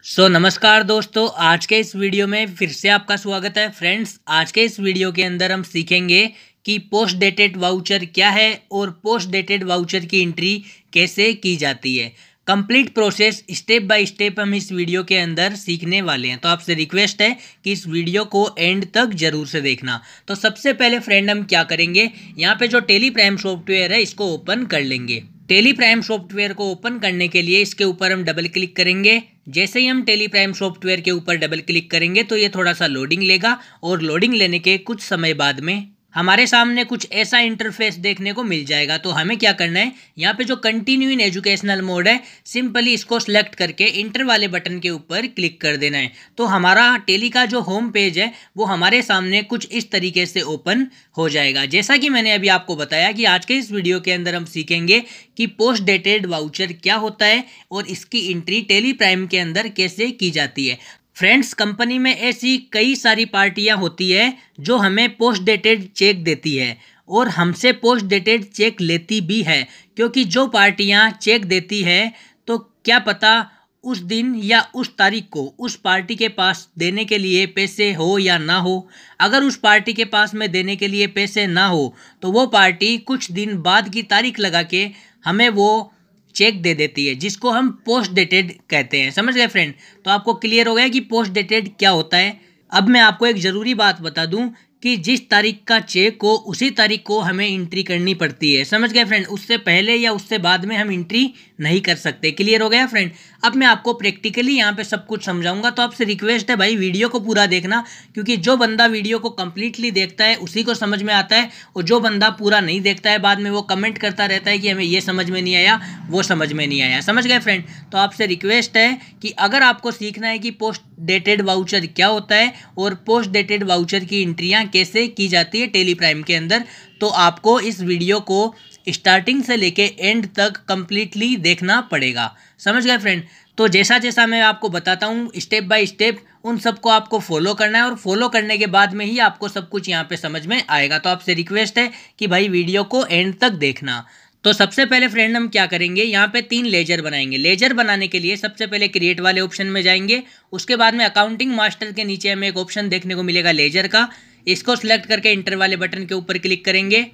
नमस्कार दोस्तों, आज के इस वीडियो में फिर से आपका स्वागत है। फ्रेंड्स, आज के इस वीडियो के अंदर हम सीखेंगे कि पोस्ट डेटेड वाउचर क्या है और पोस्ट डेटेड वाउचर की एंट्री कैसे की जाती है। Complete process step by step हम इस वीडियो के अंदर सीखने वाले हैं, तो आपसे रिक्वेस्ट है कि इस वीडियो को एंड तक जरूर से देखना। तो सबसे पहले फ्रेंड हम क्या करेंगे, यहाँ पे जो टेली प्राइम सॉफ्टवेयर है इसको ओपन कर लेंगे। टेली प्राइम सॉफ्टवेयर को ओपन करने के लिए इसके ऊपर हम डबल क्लिक करेंगे। जैसे ही हम टेली प्राइम सॉफ्टवेयर के ऊपर डबल क्लिक करेंगे तो ये थोड़ा सा लोडिंग लेगा और लोडिंग लेने के कुछ समय बाद में हमारे सामने कुछ ऐसा इंटरफेस देखने को मिल जाएगा। तो हमें क्या करना है, यहाँ पे जो कंटिन्यू इन एजुकेशनल मोड है सिंपली इसको सिलेक्ट करके इंटर वाले बटन के ऊपर क्लिक कर देना है। तो हमारा टेली का जो होम पेज है वो हमारे सामने कुछ इस तरीके से ओपन हो जाएगा। जैसा कि मैंने अभी आपको बताया कि आज के इस वीडियो के अंदर हम सीखेंगे कि पोस्ट डेटेड वाउचर क्या होता है और इसकी एंट्री टेली प्राइम के अंदर कैसे की जाती है। फ्रेंड्स, कंपनी में ऐसी कई सारी पार्टियां होती है जो हमें पोस्ट डेटेड चेक देती है और हमसे पोस्ट डेटेड चेक लेती भी है, क्योंकि जो पार्टियां चेक देती है तो क्या पता उस दिन या उस तारीख को उस पार्टी के पास देने के लिए पैसे हो या ना हो। अगर उस पार्टी के पास में देने के लिए पैसे ना हो तो वो पार्टी कुछ दिन बाद की तारीख लगा के हमें वो चेक दे देती है, जिसको हम पोस्ट डेटेड कहते हैं। समझ गए फ्रेंड? तो आपको क्लियर हो गया कि पोस्ट डेटेड क्या होता है। अब मैं आपको एक ज़रूरी बात बता दूं कि जिस तारीख का चेक हो उसी तारीख को हमें एंट्री करनी पड़ती है। समझ गए फ्रेंड? उससे पहले या उससे बाद में हम एंट्री नहीं कर सकते। क्लियर हो गया फ्रेंड? अब मैं आपको प्रैक्टिकली यहाँ पे सब कुछ समझाऊंगा, तो आपसे रिक्वेस्ट है भाई वीडियो को पूरा देखना, क्योंकि जो बंदा वीडियो को कंप्लीटली देखता है उसी को समझ में आता है, और जो बंदा पूरा नहीं देखता है बाद में वो कमेंट करता रहता है कि हमें ये समझ में नहीं आया, वो समझ में नहीं आया। समझ गए फ्रेंड? तो आपसे रिक्वेस्ट है कि अगर आपको सीखना है कि पोस्ट डेटेड वाउचर क्या होता है और पोस्ट डेटेड वाउचर की एंट्रियां कैसे की जाती है टेली प्राइम के अंदर, तो आपको इस वीडियो को स्टार्टिंग से लेके एंड तक कंप्लीटली देखना पड़ेगा। समझ गए फ्रेंड? तो जैसा जैसा मैं आपको बताता हूँ स्टेप बाय स्टेप, उन सबको आपको फॉलो करना है और फॉलो करने के बाद में ही आपको सब कुछ यहाँ पे समझ में आएगा। तो आपसे रिक्वेस्ट है कि भाई वीडियो को एंड तक देखना। तो सबसे पहले फ्रेंड हम क्या करेंगे, यहाँ पे 3 लेजर बनाएंगे। लेजर बनाने के लिए सबसे पहले क्रिएट वाले ऑप्शन में जाएंगे। उसके बाद में अकाउंटिंग मास्टर के नीचे हमें एक ऑप्शन देखने को मिलेगा लेजर का। इसको सिलेक्ट करके इंटर वाले बटन के ऊपर क्लिक करेंगे।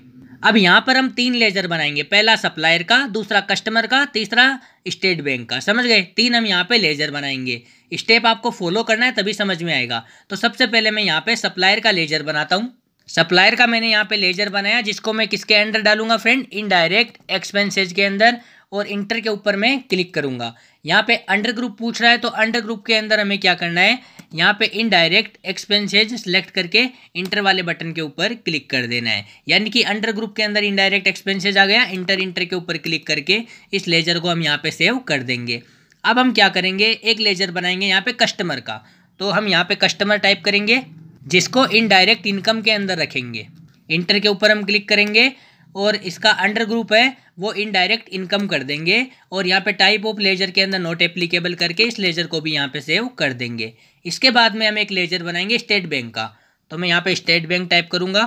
अब यहाँ पर हम 3 लेजर बनाएंगे, पहला सप्लायर का, दूसरा कस्टमर का, तीसरा स्टेट बैंक का। समझ गए? 3 हम यहाँ पे लेजर बनाएंगे। स्टेप आपको फॉलो करना है तभी समझ में आएगा। तो सबसे पहले मैं यहाँ पे सप्लायर का लेजर बनाता हूँ। सप्लायर का मैंने यहाँ पे लेजर बनाया, जिसको मैं किसके अंडर डालूंगा फ्रेंड, इनडायरेक्ट एक्सपेंसेज के अंदर, और इंटर के ऊपर मैं क्लिक करूंगा। यहाँ पे अंडर ग्रुप पूछ रहा है, तो अंडर ग्रुप के अंदर हमें क्या करना है, यहाँ पे इनडायरेक्ट एक्सपेंसेज सिलेक्ट करके इंटर वाले बटन के ऊपर क्लिक कर देना है। यानी कि अंडर ग्रुप के अंदर इनडायरेक्ट एक्सपेंसेज आ गया। इंटर के ऊपर क्लिक करके इस लेजर को हम यहाँ पे सेव कर देंगे। अब हम क्या करेंगे, एक लेजर बनाएंगे यहाँ पे कस्टमर का। तो हम यहाँ पे कस्टमर टाइप करेंगे, जिसको इनडायरेक्ट इनकम के अंदर रखेंगे। इंटर के ऊपर हम क्लिक करेंगे और इसका अंडर ग्रुप है वो इनडायरेक्ट इनकम कर देंगे, और यहाँ पे टाइप ऑफ लेजर के अंदर नॉट एप्लीकेबल करके इस लेजर को भी यहाँ पे सेव कर देंगे। इसके बाद में हम एक लेजर बनाएंगे स्टेट बैंक का। तो मैं यहाँ पे स्टेट बैंक टाइप करूँगा।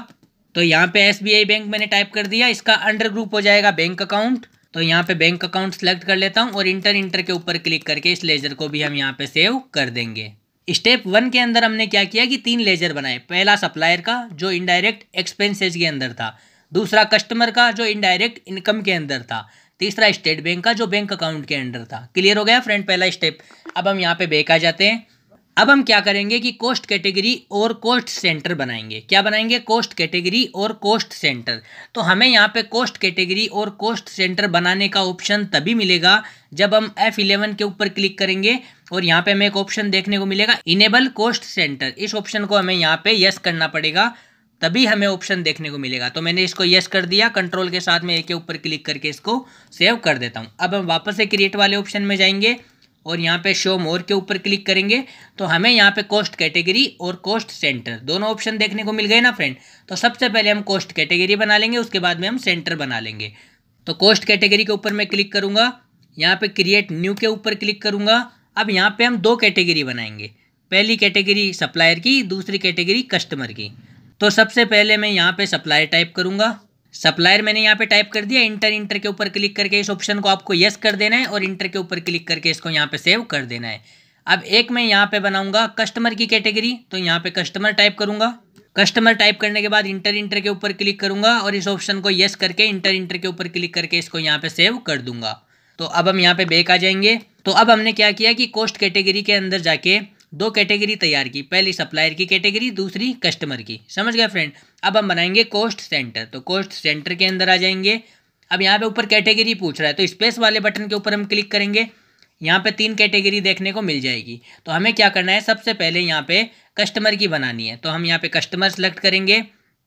तो यहाँ पे SBI बैंक मैंने टाइप कर दिया। इसका अंडर ग्रुप हो जाएगा बैंक अकाउंट। तो यहाँ पे बैंक अकाउंट सेलेक्ट कर लेता हूँ और इंटर के ऊपर क्लिक करके इस लेजर को भी हम यहाँ पे सेव कर देंगे। स्टेप 1 के अंदर हमने क्या किया कि 3 लेजर बनाए, पहला सप्लायर का जो इनडायरेक्ट एक्सपेंसेज के अंदर था, दूसरा कस्टमर का जो इनडायरेक्ट इनकम के अंदर था, तीसरा स्टेट बैंक का जो बैंक अकाउंट के अंदर था। क्लियर हो गया फ्रेंड पहला स्टेप? अब हम यहाँ पे बैक आ जाते हैं। अब हम क्या करेंगे कि कोस्ट कैटेगरी और कोस्ट सेंटर बनाएंगे। क्या बनाएंगे? कोस्ट कैटेगरी और कोस्ट सेंटर। तो हमें यहाँ पे कोस्ट कैटेगरी और कोस्ट सेंटर बनाने का ऑप्शन तभी मिलेगा जब हम F11 के ऊपर क्लिक करेंगे और यहाँ पे हमें एक ऑप्शन देखने को मिलेगा इनेबल कोस्ट सेंटर। इस ऑप्शन को हमें यहाँ पे यस करना पड़ेगा, तभी हमें ऑप्शन देखने को मिलेगा। तो मैंने इसको यस कर दिया, कंट्रोल के साथ में ए के ऊपर क्लिक करके इसको सेव कर देता हूँ। अब हम वापस से क्रिएट वाले ऑप्शन में जाएंगे और यहाँ पे शो मोर के ऊपर क्लिक करेंगे। तो हमें यहाँ पे कोस्ट कैटेगरी और कोस्ट सेंटर दोनों ऑप्शन देखने को मिल गए ना फ्रेंड। तो सबसे पहले हम कोस्ट कैटेगरी बना लेंगे, उसके बाद में हम सेंटर बना लेंगे। तो कोस्ट कैटेगरी के ऊपर मैं क्लिक करूँगा, यहाँ पे क्रिएट न्यू के ऊपर क्लिक करूँगा। अब यहाँ पे हम 2 कैटेगरी बनाएंगे, पहली कैटेगरी सप्लायर की, दूसरी कैटेगरी कस्टमर की। तो सबसे पहले मैं यहाँ पे सप्लायर टाइप करूँगा। सप्लायर मैंने यहाँ पे टाइप कर दिया। इंटर के ऊपर क्लिक करके इस ऑप्शन को आपको यस कर देना है और इंटर के ऊपर क्लिक करके इसको यहाँ पे सेव कर देना है। अब एक मैं यहाँ पे बनाऊंगा कस्टमर की कैटेगरी, तो यहाँ पे कस्टमर टाइप करूंगा। कस्टमर टाइप करने के बाद इंटर के ऊपर क्लिक करूंगा और इस ऑप्शन को यस करके इंटर के ऊपर क्लिक करके इसको यहाँ पे सेव कर दूंगा। तो अब हम यहाँ पे बैक आ जाएंगे। तो अब हमने क्या किया कि कॉस्ट कैटेगरी के अंदर जाके दो कैटेगरी तैयार की, पहली सप्लायर की कैटेगरी, दूसरी कस्टमर की। समझ गए फ्रेंड। अब हम बनाएंगे कॉस्ट सेंटर, तो कॉस्ट सेंटर के अंदर आ जाएंगे। अब यहाँ पे ऊपर कैटेगरी पूछ रहा है तो स्पेस वाले बटन के ऊपर हम क्लिक करेंगे। यहाँ पे 3 कैटेगरी देखने को मिल जाएगी। तो हमें क्या करना है, सबसे पहले यहाँ पे कस्टमर की बनानी है। तो हम यहाँ पे कस्टमर सेलेक्ट करेंगे।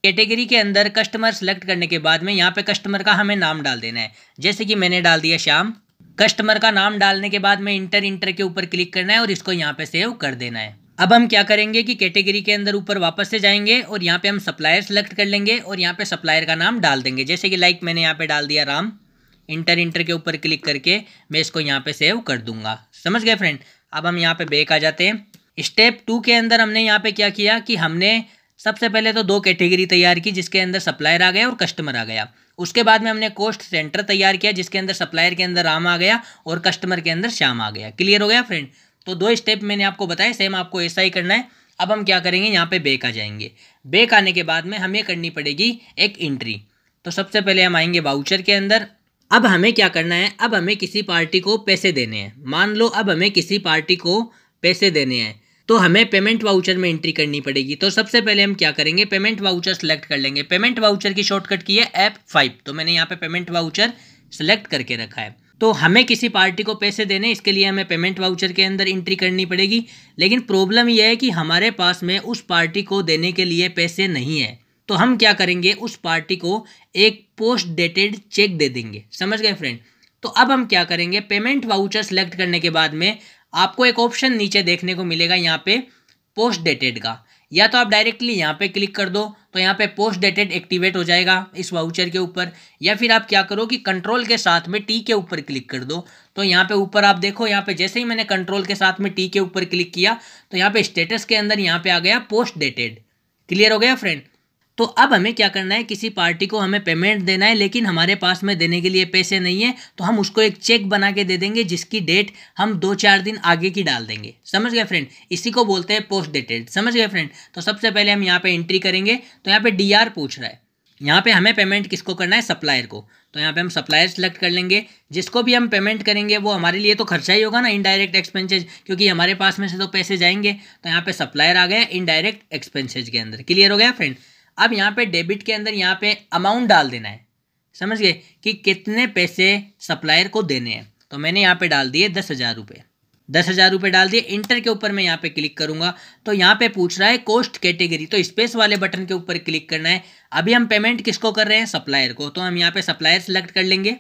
कैटेगरी के अंदर कस्टमर सेलेक्ट करने के बाद में यहाँ पे कस्टमर का हमें नाम डाल देना है, जैसे कि मैंने डाल दिया श्याम। कस्टमर का नाम डालने के बाद में इंटर के ऊपर क्लिक करना है और इसको यहाँ पे सेव कर देना है। अब हम क्या करेंगे कि कैटेगरी के अंदर ऊपर वापस से जाएंगे और यहाँ पे हम सप्लायर सेलेक्ट कर लेंगे और यहाँ पे सप्लायर का नाम डाल देंगे, जैसे कि लाइक मैंने यहाँ पे डाल दिया राम। इंटर के ऊपर क्लिक करके मैं इसको यहाँ पे सेव कर दूंगा। समझ गए फ्रेंड। अब हम यहाँ पे बैक आ जाते हैं। स्टेप 2 के अंदर हमने यहाँ पे क्या किया कि हमने सबसे पहले तो 2 कैटेगरी तैयार की जिसके अंदर सप्लायर आ गया और कस्टमर आ गया। उसके बाद में हमने कॉस्ट सेंटर तैयार किया जिसके अंदर सप्लायर के अंदर राम आ गया और कस्टमर के अंदर श्याम आ गया। क्लियर हो गया फ्रेंड। तो 2 स्टेप मैंने आपको बताया, सेम आपको ऐसा ही करना है। अब हम क्या करेंगे, यहाँ पे बैक आ जाएंगे। बैक आने के बाद में हमें करनी पड़ेगी एक एंट्री। तो सबसे पहले हम आएंगे वाउचर के अंदर। अब हमें क्या करना है, अब हमें किसी पार्टी को पैसे देने हैं। मान लो अब हमें किसी पार्टी को पैसे देने हैं तो हमें पेमेंट वाउचर में एंट्री करनी पड़ेगी। तो सबसे पहले हम क्या करेंगे, पेमेंट वाउचर सेलेक्ट कर लेंगे। पेमेंट वाउचर की शॉर्टकट की है F5। तो मैंने यहाँ पे पेमेंट वाउचर सेलेक्ट करके रखा है। तो हमें किसी पार्टी को पैसे देने, इसके लिए हमें पेमेंट वाउचर के अंदर एंट्री करनी पड़ेगी। लेकिन प्रॉब्लम यह है कि हमारे पास में उस पार्टी को देने के लिए पैसे नहीं है। तो हम क्या करेंगे, उस पार्टी को एक पोस्ट डेटेड चेक दे देंगे। समझ गए फ्रेंड। तो अब हम क्या करेंगे, पेमेंट वाउचर सेलेक्ट करने के बाद में आपको एक ऑप्शन नीचे देखने को मिलेगा यहाँ पे पोस्ट डेटेड का। या तो आप डायरेक्टली यहाँ पे क्लिक कर दो तो यहाँ पे पोस्ट डेटेड एक्टिवेट हो जाएगा इस वाउचर के ऊपर, या फिर आप क्या करो कि कंट्रोल के साथ में टी के ऊपर क्लिक कर दो। तो यहाँ पे ऊपर आप देखो, यहाँ पे जैसे ही मैंने कंट्रोल के साथ में टी के ऊपर क्लिक किया तो यहाँ पे स्टेटस के अंदर यहाँ पे आ गया पोस्ट डेटेड। क्लियर हो गया फ्रेंड। तो अब हमें क्या करना है, किसी पार्टी को हमें पेमेंट देना है लेकिन हमारे पास में देने के लिए पैसे नहीं है। तो हम उसको एक चेक बना के दे देंगे जिसकी डेट हम 2-4 दिन आगे की डाल देंगे। समझ गए फ्रेंड। इसी को बोलते हैं पोस्ट डेटेड। समझ गए फ्रेंड। तो सबसे पहले हम यहाँ पे एंट्री करेंगे। तो यहाँ पे DR पूछ रहा है, यहाँ पे हमें पेमेंट किसको करना है, सप्लायर को। तो यहाँ पे हम सप्लायर सेलेक्ट कर लेंगे। जिसको भी हम पेमेंट करेंगे वो हमारे लिए तो खर्चा ही होगा ना, इनडायरेक्ट एक्सपेंसेज, क्योंकि हमारे पास में से तो पैसे जाएंगे। तो यहाँ पे सप्लायर आ गया इनडायरेक्ट एक्सपेंसेज के अंदर। क्लियर हो गया फ्रेंड। अब यहाँ पे डेबिट के अंदर यहाँ पे अमाउंट डाल देना है। समझ गए कि कितने पैसे सप्लायर को देने हैं। तो मैंने यहाँ पे डाल दिए 10,000 रुपये। 10,000 रुपये डाल दिए। इंटर के ऊपर मैं यहाँ पे क्लिक करूंगा तो यहाँ पे पूछ रहा है कॉस्ट कैटेगरी। तो स्पेस वाले बटन के ऊपर क्लिक करना है। अभी हम पेमेंट किसको कर रहे हैं, सप्लायर को। तो हम यहाँ पे सप्लायर सेलेक्ट कर लेंगे।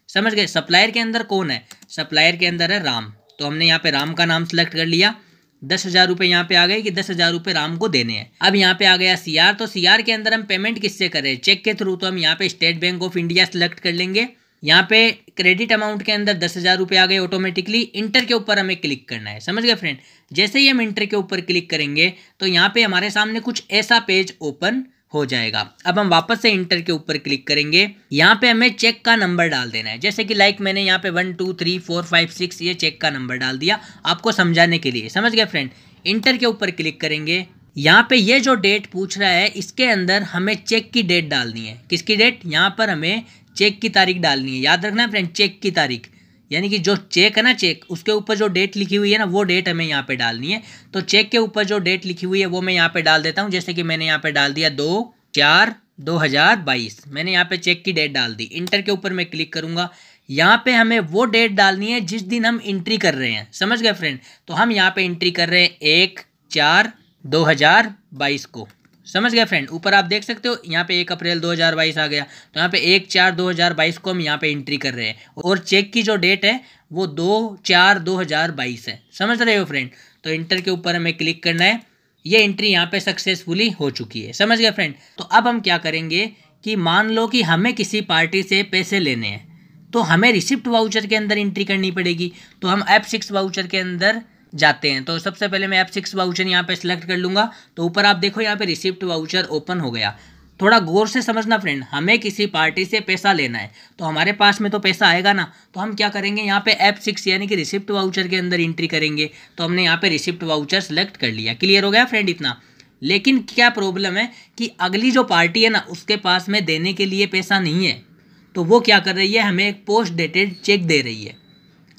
समझ गए। सप्लायर के अंदर कौन है, सप्लायर के अंदर है राम। तो हमने यहाँ पे राम का नाम सेलेक्ट कर लिया। 10,000 रुपये यहाँ पे आ गए कि 10,000 रुपये राम को देने हैं। अब यहाँ पे आ गया CR। तो CR के अंदर हम पेमेंट किससे कर रहे हैं, चेक के थ्रू। तो हम यहाँ पे state bank of India select कर लेंगे। यहाँ पे क्रेडिट अमाउंट के अंदर 10,000 रुपये आ गए ऑटोमेटिकली। इंटर के ऊपर हमें क्लिक करना है। समझ गए फ्रेंड। जैसे ही हम इंटर के ऊपर क्लिक करेंगे तो यहाँ पे हमारे सामने कुछ ऐसा पेज ओपन हो जाएगा। अब हम वापस से इंटर के ऊपर क्लिक करेंगे। यहाँ पे हमें चेक का नंबर डाल देना है, जैसे कि लाइक मैंने यहाँ पे 1 2 3 4 5 6 ये चेक का नंबर डाल दिया आपको समझाने के लिए। समझ गए फ्रेंड। इंटर के ऊपर क्लिक करेंगे। यहाँ पे ये जो डेट पूछ रहा है इसके अंदर हमें चेक की डेट डालनी है। किसकी डेट, यहाँ पर हमें चेक की तारीख डालनी है। याद रखना फ्रेंड, चेक की तारीख, यानी कि जो चेक है ना, चेक उसके ऊपर जो डेट लिखी हुई है ना वो डेट हमें यहाँ पे डालनी है। तो चेक के ऊपर जो डेट लिखी हुई है वो मैं यहाँ पे डाल देता हूँ। जैसे कि मैंने यहाँ पे डाल दिया 2/4/2022। मैंने यहाँ पे चेक की डेट डाल दी। इंटर के ऊपर मैं क्लिक करूंगा। यहाँ पे हमें वो डेट डालनी है जिस दिन हम एंट्री कर रहे हैं। समझ गए फ्रेंड। तो हम यहाँ पे एंट्री कर रहे हैं 1/4/2022 को। समझ गए फ्रेंड। ऊपर आप देख सकते हो यहाँ पे 1 अप्रैल 2022 आ गया। तो यहाँ पे 1/4/2022 को हम यहाँ पे एंट्री कर रहे हैं और चेक की जो डेट है वो 2/4/2022 है। समझ रहे हो फ्रेंड। तो इंटर के ऊपर हमें क्लिक करना है। ये एंट्री यहाँ पे सक्सेसफुली हो चुकी है। समझ गए फ्रेंड। तो अब हम क्या करेंगे कि मान लो कि हमें किसी पार्टी से पैसे लेने हैं तो हमें रिसिप्ट वाउचर के अंदर एंट्री करनी पड़ेगी। तो हम F6 वाउचर के अंदर जाते हैं। तो सबसे पहले मैं F6 वाउचर यहाँ पे सिलेक्ट कर लूँगा। तो ऊपर आप देखो यहाँ पे रिसिप्ट वाउचर ओपन हो गया। थोड़ा गौर से समझना फ्रेंड, हमें किसी पार्टी से पैसा लेना है तो हमारे पास में तो पैसा आएगा ना, तो हम क्या करेंगे यहाँ पे F6 यानी कि रिसिप्ट वाउचर के अंदर एंट्री करेंगे। तो हमने यहाँ पे रिसिप्ट वाउचर सेलेक्ट कर लिया। क्लियर हो गया फ्रेंड इतना। लेकिन क्या प्रॉब्लम है कि अगली जो पार्टी है ना उसके पास में देने के लिए पैसा नहीं है, तो वो क्या कर रही है, हमें एक पोस्ट डेटेड चेक दे रही है।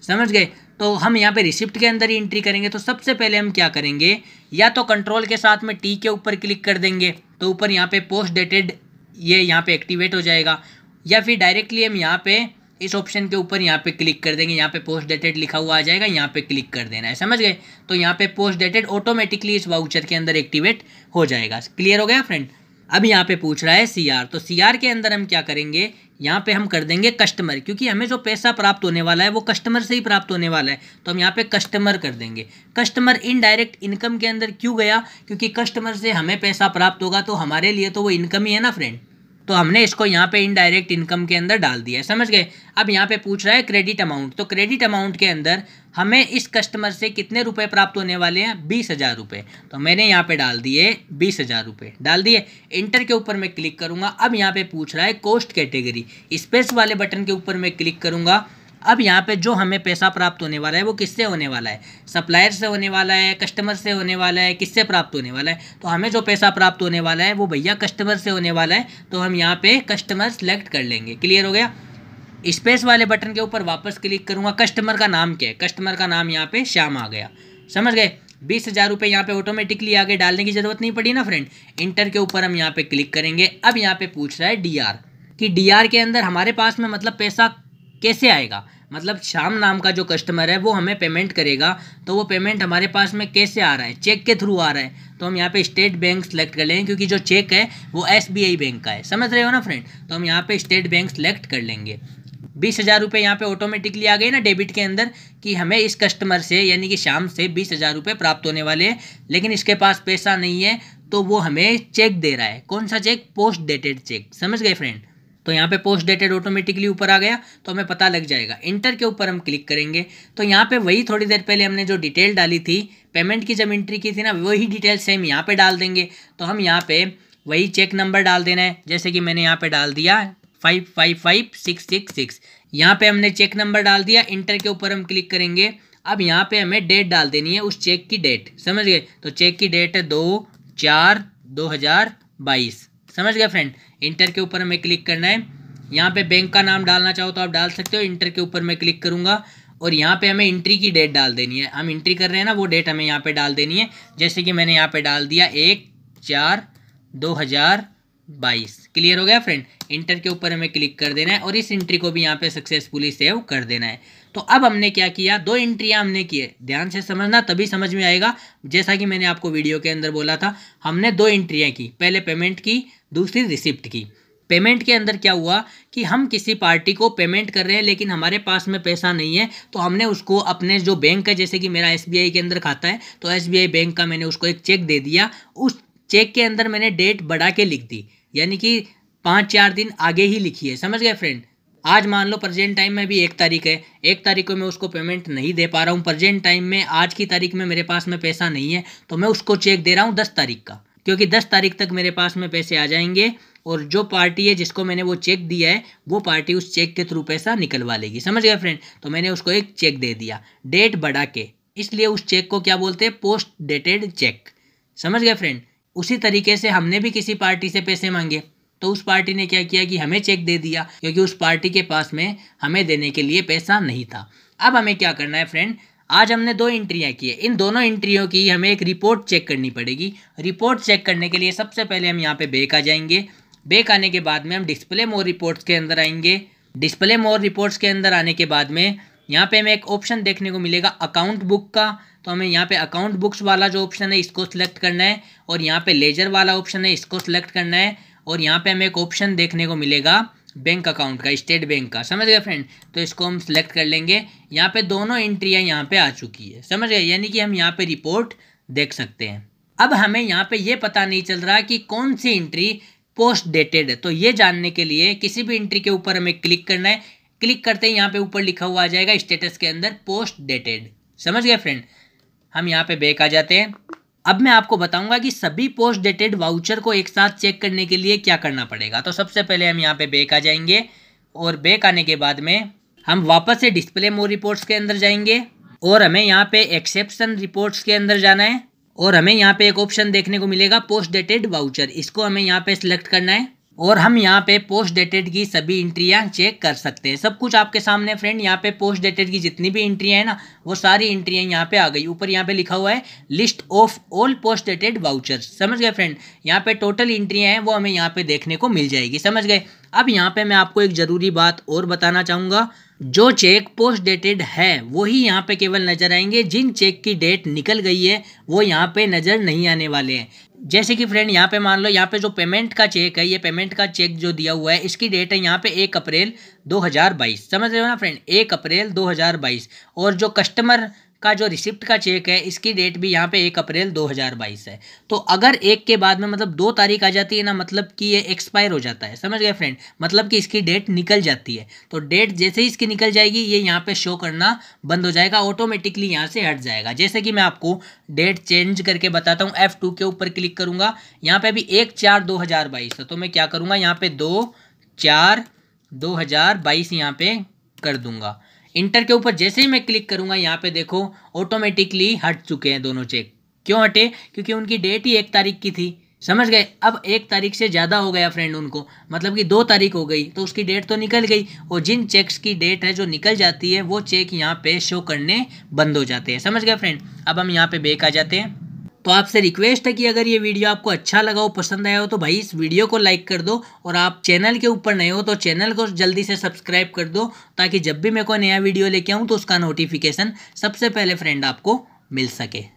समझ गए। तो हम यहाँ पे रिसिप्ट के अंदर ही एंट्री करेंगे। तो सबसे पहले हम क्या करेंगे, या तो कंट्रोल के साथ में टी के ऊपर क्लिक कर देंगे तो ऊपर यहाँ पे पोस्ट डेटेड ये यहाँ पे एक्टिवेट हो जाएगा, या फिर डायरेक्टली हम यहाँ पे इस ऑप्शन के ऊपर यहाँ पे क्लिक कर देंगे, यहाँ पे पोस्ट डेटेड लिखा हुआ आ जाएगा, यहाँ पे क्लिक कर देना है। समझ गए। तो यहाँ पे पोस्ट डेटेड ऑटोमेटिकली इस वाउचर के अंदर एक्टिवेट हो जाएगा। क्लियर हो गया फ्रेंड। अब यहाँ पे पूछ रहा है CR, तो CR के अंदर हम क्या करेंगे, यहाँ पे हम कर देंगे कस्टमर, क्योंकि हमें जो पैसा प्राप्त होने वाला है वो कस्टमर से ही प्राप्त होने वाला है। तो हम यहाँ पे कस्टमर कर देंगे। कस्टमर इनडायरेक्ट इनकम के अंदर क्यों गया, क्योंकि कस्टमर से हमें पैसा प्राप्त होगा तो हमारे लिए तो वो इनकम ही है ना फ्रेंड, तो हमने इसको यहाँ पे इनडायरेक्ट इनकम के अंदर डाल दिया है। समझ गए। अब यहाँ पे पूछ रहा है क्रेडिट अमाउंट, तो क्रेडिट अमाउंट के अंदर हमें इस कस्टमर से कितने रुपए प्राप्त होने वाले हैं, 20,000 रुपये। तो मैंने यहाँ पे डाल दिए 20,000 रुपये, डाल दिए। इंटर के ऊपर मैं क्लिक करूँगा। अब यहाँ पे पूछ रहा है कॉस्ट कैटेगरी, स्पेस वाले बटन के ऊपर मैं क्लिक करूँगा। अब यहाँ पे जो हमें पैसा प्राप्त होने वाला है वो किससे होने वाला है, सप्लायर से होने वाला है, कस्टमर से होने वाला है, किससे प्राप्त होने वाला है। तो हमें जो पैसा प्राप्त होने वाला है वो भैया कस्टमर से होने वाला है, तो हम यहाँ पे कस्टमर सेलेक्ट कर लेंगे। क्लियर हो गया। स्पेस वाले बटन के ऊपर वापस क्लिक करूँगा। कस्टमर का नाम क्या है, कस्टमर का नाम यहाँ पे श्याम आ गया। समझ गए। 20,000 रुपये यहाँ पे ऑटोमेटिकली आगे डालने की जरूरत नहीं पड़ी ना फ्रेंड। इंटर के ऊपर हम यहाँ पे क्लिक करेंगे। अब यहाँ पे पूछ रहा है DR, कि DR के अंदर हमारे पास में मतलब पैसा कैसे आएगा, मतलब श्याम नाम का जो कस्टमर है वो हमें पेमेंट करेगा, तो वो पेमेंट हमारे पास में कैसे आ रहा है, चेक के थ्रू आ रहा है। तो हम यहाँ पे स्टेट बैंक सेलेक्ट कर लेंगे, क्योंकि जो चेक है वो SBI बैंक का है। समझ रहे हो ना फ्रेंड। तो हम यहाँ पे स्टेट बैंक सेलेक्ट कर लेंगे। 20,000 रुपये यहाँ पे ऑटोमेटिकली आ गए ना डेबिट के अंदर, कि हमें इस कस्टमर से यानी कि श्याम से 20,000 रुपये प्राप्त होने वाले हैं, लेकिन इसके पास पैसा नहीं है, तो वो हमें चेक दे रहा है। कौन सा चेक, पोस्ट डेटेड चेक। समझ गए फ्रेंड। तो यहाँ पे पोस्ट डेटेड ऑटोमेटिकली ऊपर आ गया, तो हमें पता लग जाएगा। इंटर के ऊपर हम क्लिक करेंगे तो यहाँ पे वही थोड़ी देर पहले हमने जो डिटेल डाली थी, पेमेंट की जब एंट्री की थी ना, वही डिटेल सेम यहाँ पे डाल देंगे। तो हम यहाँ पे वही चेक नंबर डाल देना है, जैसे कि मैंने यहाँ पे डाल दिया 555666। यहाँ पे हमने चेक नंबर डाल दिया। इंटर के ऊपर हम क्लिक करेंगे। अब यहाँ पे हमें डेट डाल देनी है, उस चेक की डेट। समझ गए। तो चेक की डेट है 2/4/2022। समझ गए फ्रेंड। इंटर के ऊपर हमें क्लिक करना है। यहाँ पे बैंक का नाम डालना चाहो तो आप डाल सकते हो। इंटर के ऊपर मैं क्लिक करूँगा और यहाँ पे हमें एंट्री की डेट डाल देनी है। हम एंट्री कर रहे हैं ना, वो डेट हमें यहाँ पे डाल देनी है, जैसे कि मैंने यहाँ पे डाल दिया 1/4/2022। क्लियर हो गया फ्रेंड। इंटर के ऊपर हमें क्लिक कर देना है और इस एंट्री को भी यहाँ पे सक्सेसफुली सेव कर देना है। तो अब हमने क्या किया, 2 एंट्रियाँ हमने किए। ध्यान से समझना, तभी समझ में आएगा। जैसा कि मैंने आपको वीडियो के अंदर बोला था, हमने 2 एंट्रियाँ की, पहले पेमेंट की, दूसरी रिसिप्ट की। पेमेंट के अंदर क्या हुआ कि हम किसी पार्टी को पेमेंट कर रहे हैं लेकिन हमारे पास में पैसा नहीं है, तो हमने उसको अपने जो बैंक है, जैसे कि मेरा SBI के अंदर खाता है, तो SBI बैंक का मैंने उसको एक चेक दे दिया। उस चेक के अंदर मैंने डेट बढ़ा के लिख दी, यानी कि 5-4 दिन आगे ही लिखी है। समझ गए फ्रेंड। आज मान लो प्रेजेंट टाइम में भी 1 तारीख है, 1 तारीख को मैं उसको पेमेंट नहीं दे पा रहा हूँ। प्रेजेंट टाइम में आज की तारीख में मेरे पास में पैसा नहीं है, तो मैं उसको चेक दे रहा हूँ 10 तारीख का, क्योंकि 10 तारीख तक मेरे पास में पैसे आ जाएंगे और जो पार्टी है जिसको मैंने वो चेक दिया है, वो पार्टी उस चेक के थ्रू पैसा निकलवा लेगी। समझ गए फ्रेंड। तो मैंने उसको एक चेक दे दिया, डेट बढ़ा के, इसलिए उस चेक को क्या बोलते हैं, पोस्ट डेटेड चेक। समझ गए फ्रेंड। उसी तरीके से हमने भी किसी पार्टी से पैसे मांगे, तो उस पार्टी ने क्या किया कि हमें चेक दे दिया, क्योंकि उस पार्टी के पास में हमें देने के लिए पैसा नहीं था। अब हमें क्या करना है फ्रेंड, आज हमने 2 एंट्रियाँ की है, इन दोनों एंट्रियों की हमें एक रिपोर्ट चेक करनी पड़ेगी। रिपोर्ट चेक करने के लिए सबसे पहले हम यहाँ पे बैक आ जाएंगे। बैक आने के बाद में हम डिस्प्ले मोर रिपोर्ट्स के अंदर आएंगे। डिस्प्ले मोर रिपोर्ट्स के अंदर आने के बाद में यहाँ पे हमें एक ऑप्शन देखने को मिलेगा अकाउंट बुक का, तो हमें यहाँ पे अकाउंट बुक्स वाला जो ऑप्शन है इसको सिलेक्ट करना है, और यहाँ पे लेजर वाला ऑप्शन है इसको सिलेक्ट करना है, और यहाँ पे हमें एक ऑप्शन देखने को मिलेगा बैंक अकाउंट का, स्टेट बैंक का। समझ गए फ्रेंड। तो इसको हम सिलेक्ट कर लेंगे। यहाँ पे दोनों एंट्रियाँ यहाँ पे आ चुकी है। समझ गए, यानी कि हम यहाँ पे रिपोर्ट देख सकते हैं। अब हमें यहाँ पे ये पता नहीं चल रहा कि कौन सी एंट्री पोस्ट डेटेड है, तो ये जानने के लिए किसी भी एंट्री के ऊपर हमें क्लिक करना है। क्लिक करते ही यहाँ पे ऊपर लिखा हुआ आ जाएगा स्टेटस के अंदर पोस्ट डेटेड। समझ गए फ्रेंड। हम यहाँ पे बैक आ जाते हैं। अब मैं आपको बताऊंगा कि सभी पोस्ट डेटेड वाउचर को एक साथ चेक करने के लिए क्या करना पड़ेगा। तो सबसे पहले हम यहाँ पे बैक आ जाएंगे और बैक आने के बाद में हम वापस से डिस्प्ले मोर रिपोर्ट्स के अंदर जाएंगे और हमें यहाँ पे एक्सेप्शन रिपोर्ट्स के अंदर जाना है और हमें यहाँ पे एक ऑप्शन देखने को मिलेगा पोस्ट डेटेड वाउचर, इसको हमें यहाँ पे सिलेक्ट करना है और हम यहाँ पे पोस्ट डेटेड की सभी एंट्रियाँ चेक कर सकते हैं। सब कुछ आपके सामने फ्रेंड, यहाँ पे पोस्ट डेटेड की जितनी भी एंट्रियाँ हैं ना वो सारी एंट्रियाँ यहाँ पे आ गई। ऊपर यहाँ पे लिखा हुआ है list of all post dated vouchers, समझ गए फ्रेंड। यहाँ पे टोटल एंट्रियाँ हैं वो हमें यहाँ पे देखने को मिल जाएगी, समझ गए। अब यहाँ पे मैं आपको एक ज़रूरी बात और बताना चाहूँगा, जो चेक पोस्ट डेटेड है वही यहाँ पे केवल नजर आएंगे, जिन चेक की डेट निकल गई है वो यहाँ पे नजर नहीं आने वाले हैं। जैसे कि फ्रेंड यहाँ पे मान लो यहाँ पे जो पेमेंट का चेक है, ये पेमेंट का चेक जो दिया हुआ है इसकी डेट है यहाँ पे 1 अप्रैल 2022, समझ रहे हो ना फ्रेंड, 1 अप्रैल 2022। और जो कस्टमर का जो रिसिप्ट का चेक है इसकी डेट भी यहाँ पे 1 अप्रैल 2022 है। तो अगर एक के बाद में मतलब 2 तारीख आ जाती है ना, मतलब कि ये एक्सपायर हो जाता है, समझ गए फ्रेंड, मतलब कि इसकी डेट निकल जाती है। तो डेट जैसे ही इसकी निकल जाएगी ये यहाँ पे शो करना बंद हो जाएगा, ऑटोमेटिकली यहाँ से हट जाएगा। जैसे कि मैं आपको डेट चेंज करके बताता हूँ। F2 के ऊपर क्लिक करूँगा, यहाँ पे अभी 1/4/2022 है, तो मैं क्या करूँगा यहाँ पे 2/4/2022 यहाँ पे कर दूंगा। इंटर के ऊपर जैसे ही मैं क्लिक करूंगा यहाँ पे देखो ऑटोमेटिकली हट चुके हैं दोनों चेक। क्यों हटे? क्योंकि उनकी डेट ही 1 तारीख की थी, समझ गए। अब 1 तारीख से ज़्यादा हो गया फ्रेंड उनको, मतलब कि 2 तारीख हो गई तो उसकी डेट तो निकल गई, और जिन चेक्स की डेट है जो निकल जाती है वो चेक यहाँ पे शो करने बंद हो जाते हैं, समझ गए फ्रेंड। अब हम यहाँ पे बैक आ जाते हैं। तो आपसे रिक्वेस्ट है कि अगर ये वीडियो आपको अच्छा लगा हो, पसंद आया हो, तो भाई इस वीडियो को लाइक कर दो, और आप चैनल के ऊपर नए हो तो चैनल को जल्दी से सब्सक्राइब कर दो, ताकि जब भी मैं कोई नया वीडियो लेके आऊँ तो उसका नोटिफिकेशन सबसे पहले फ्रेंड आपको मिल सके।